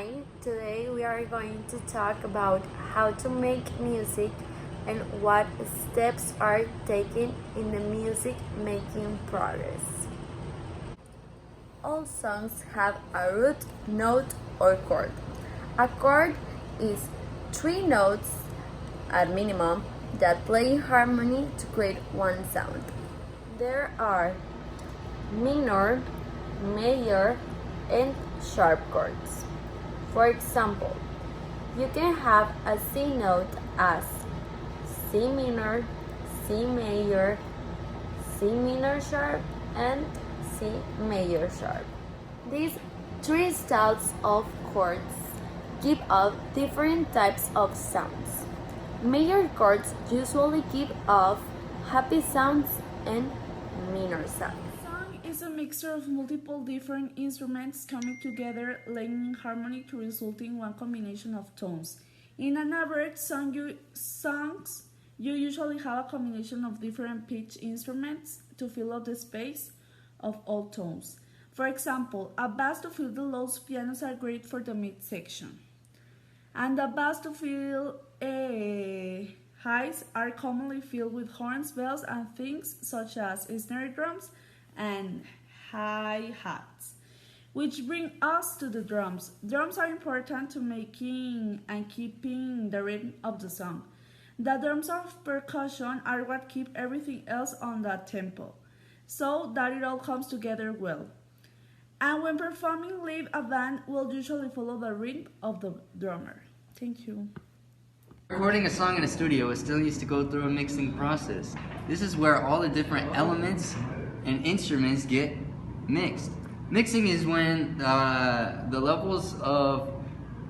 Hi, today we are going to talk about how to make music and what steps are taken in the music making process. All songs have a root note or chord. A chord is three notes at minimum that play in harmony to create one sound. There are minor, major, and sharp chords. For example, you can have a C note as C minor, C major, C minor sharp, and C major sharp. These three styles of chords give off different types of sounds. Major chords usually give off happy sounds and minor sounds. Song is a mixture of multiple different instruments coming together, laying in harmony to result in one combination of tones. In an average songs, you usually have a combination of different pitch instruments to fill up the space of all tones. For example, a bass to fill the lows, pianos are great for the mid section. And the bass to fill highs are commonly filled with horns, bells, and things such as snare drums and hi-hats. Which bring us to the drums. Drums are important to making and keeping the rhythm of the song. The drums of percussion are what keep everything else on that tempo, so that it all comes together well. And when performing live, a band will usually follow the rhythm of the drummer. Thank you. Recording a song in a studio is still needs to go through a mixing process. This is where all the different elements and instruments get mixed. Mixing is when the levels of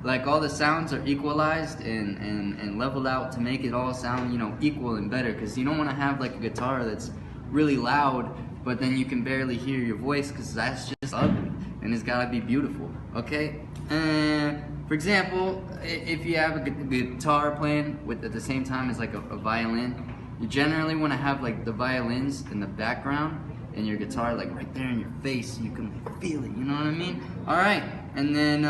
like all the sounds are equalized and leveled out to make it all sound, equal and better, because you don't want to have like a guitar that's really loud but then you can barely hear your voice, because that's just ugly and it's got to be beautiful, okay? And for example, if you have a guitar playing with at the same time as like a violin, you generally want to have like the violins in the background and your guitar like right there in your face so you can feel it, you know what I mean? Alright, and then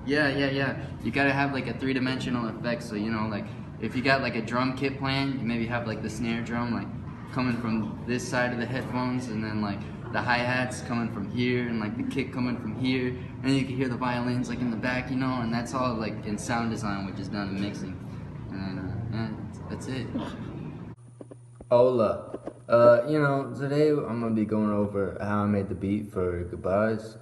yeah, you gotta have like a three-dimensional effect, so like if you got like a drum kit playing, you maybe have like the snare drum like coming from this side of the headphones, and then like the hi-hats coming from here, and like the kick coming from here, and you can hear the violins like in the back, and that's all like in sound design, which is done in mixing. And that's it. Hola. Today I'm gonna be going over how I made the beat for Goodbyes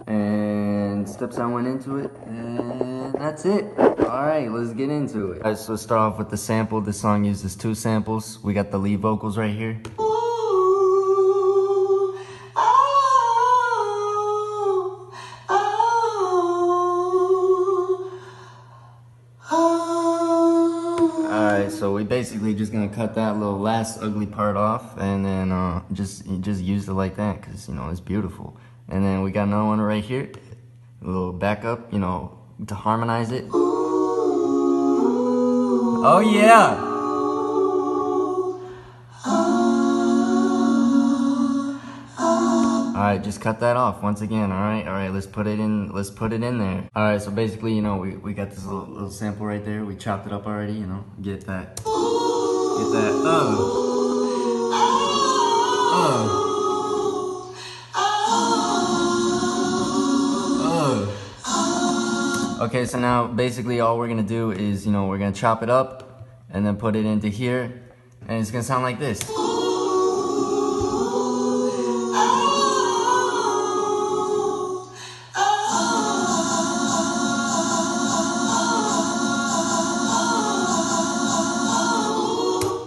and steps I went into it, and that's it. Alright, let's get into it. Alright, so let's start off with the sample. This song uses two samples. We got the lead vocals right here. Alright, so we basically just gonna cut that little last ugly part off, and then just use it like that, because it's beautiful. And then we got another one right here, a little backup, to harmonize it. Oh yeah! Alright, just cut that off once again. Alright, let's put it in there. Alright, so basically, we got this little sample right there. We chopped it up already, get that. Okay, so now basically all we're gonna do is, we're gonna chop it up and then put it into here, and it's gonna sound like this.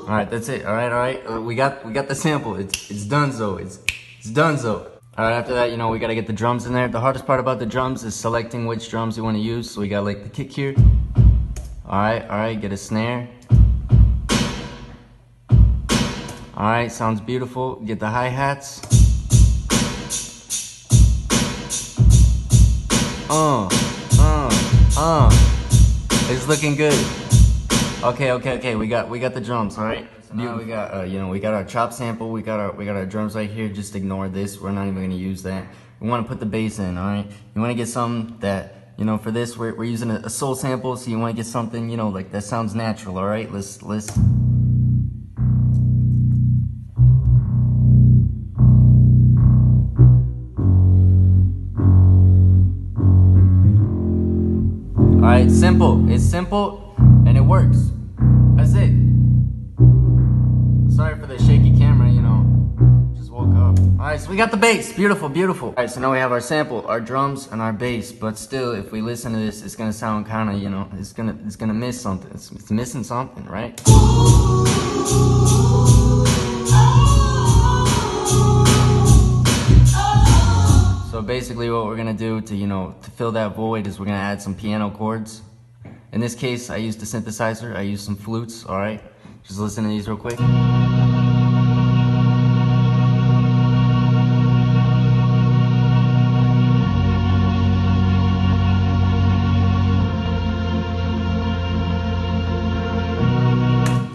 Alright, that's it. Alright. We got the sample. It's donezo. It's donezo. Alright, after that, we gotta get the drums in there. The hardest part about the drums is selecting which drums you want to use. So we got like the kick here. Alright, get a snare. Alright, sounds beautiful. Get the hi-hats. It's looking good. Okay. We got the drums, alright? So now we got we got our chop sample, we got our drums right here. Just ignore this. We're not even gonna use that. we want to put the bass in, all right? You want to get something that, you know, for this, we're using a soul sample, so you want to get something, you know, like that sounds natural, all right? Let's. All right, simple. It's simple, and it works. That's it. Sorry for the shaky camera, you know, just woke up. All right, so we got the bass. Beautiful, beautiful. All right, so now we have our sample, our drums, and our bass. But still, if we listen to this, it's gonna sound kind of, you know, it's gonna miss something. It's missing something, right? So basically what we're gonna do to, you know, to fill that void is we're gonna add some piano chords. In this case, I used a synthesizer, I used some flutes, all right? Just listen to these real quick.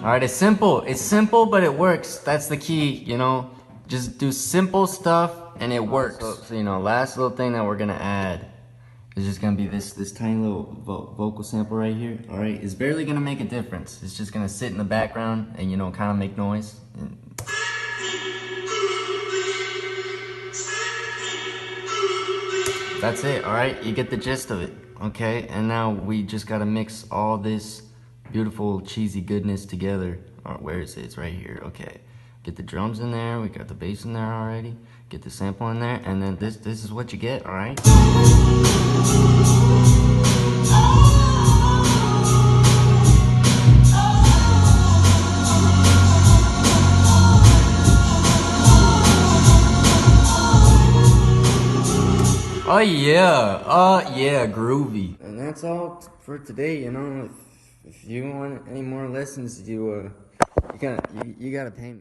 All right, it's simple, but it works. That's the key, you know? Just do simple stuff and it works. So you know, last little thing that we're gonna add is just gonna be this tiny little vocal sample right here. All right, it's barely gonna make a difference. It's just gonna sit in the background and, you know, kind of make noise. That's it. All right, you get the gist of it. Okay, and now we just gotta mix all this beautiful cheesy goodness together. Where is it? It's right here. Okay, get the drums in there. We got the bass in there already. Get the sample in there, and then this is what you get. All right. Oh yeah, groovy. And that's all for today. You know, if you want any more lessons, you gotta pay me.